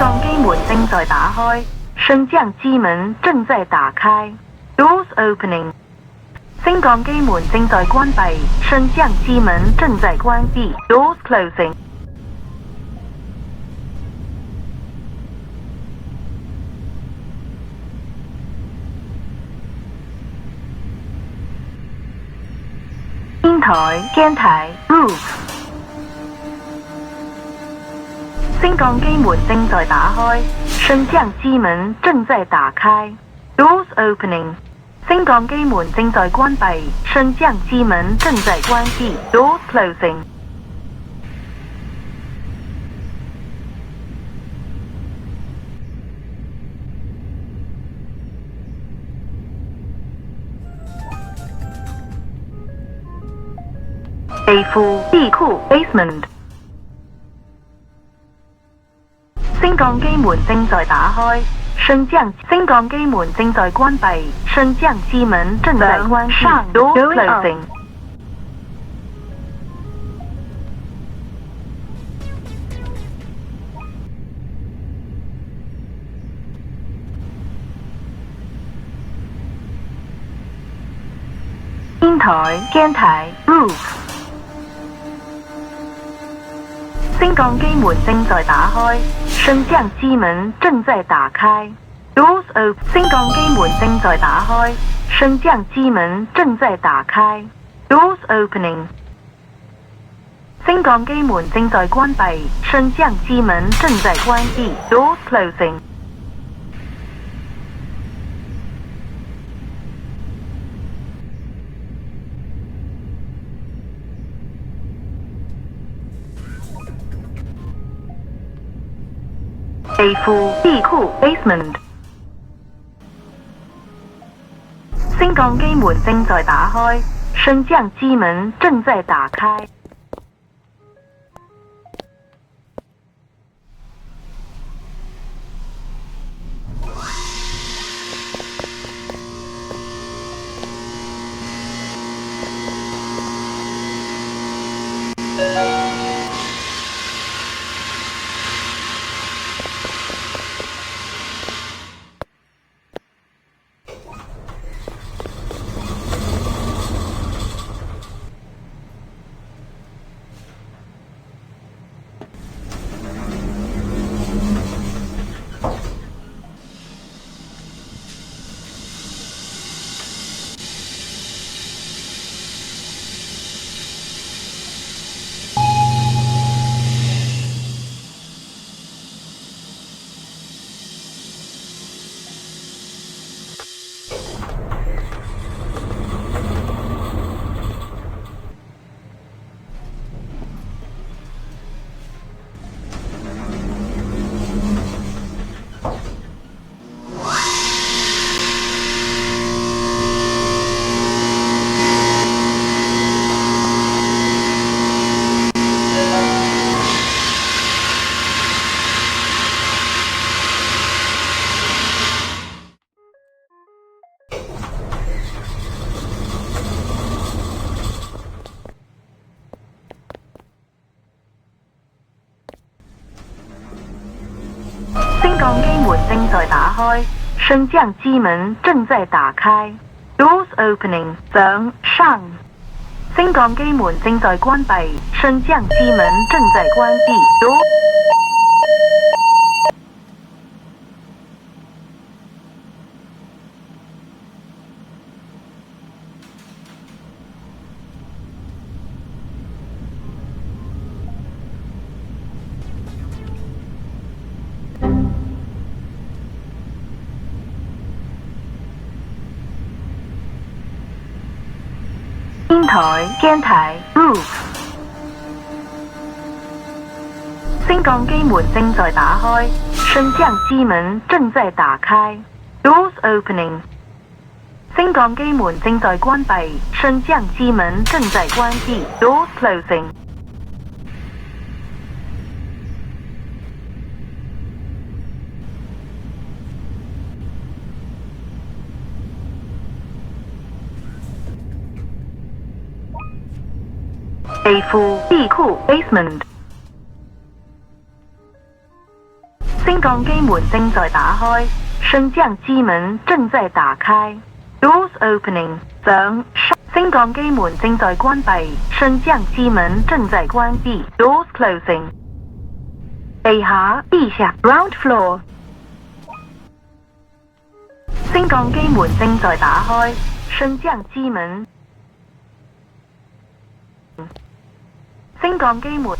降机门正在打开，升降机门正在打开。Doors opening。升降机门正在关闭，升降机门正在关闭。Doors closing。天台、镜台 roof。升降机门正在打开，升降机门正在打开。Doors opening。升降机门正在关闭，升降机门正在关闭。Doors closing。地库、地库 basement。升降机门正在打开，升降机门正在关闭，升降机门正在关闭。Door closing。天台、镜台 roof。升降机门正在打开，升降机门正在打开。Doors open。升降机门正在打开，升降机门正在打开。Doors opening。升降机门正在关闭，升降机门正在关闭。Doors closing。地库、地库 basement。升降机门正在打开，升降机门正在打开。升降机门正在打开，升降机门正在打开。Doors opening。上。升降机门正在关闭，升降机门正在关闭。Door。天台、镜台 roof。升降机门正在打开，升降机门正在打开。Doors opening。升降机门正在关闭，升降机门正在关闭。Doors closing。地库、地库 basement。升降機門正在打開，升降機門正在打開。Doors opening。升降機門正在關閉，升降機門正在關閉。Doors closing。地下，ground floor。升降機門正在打開，升降機門。升降機門。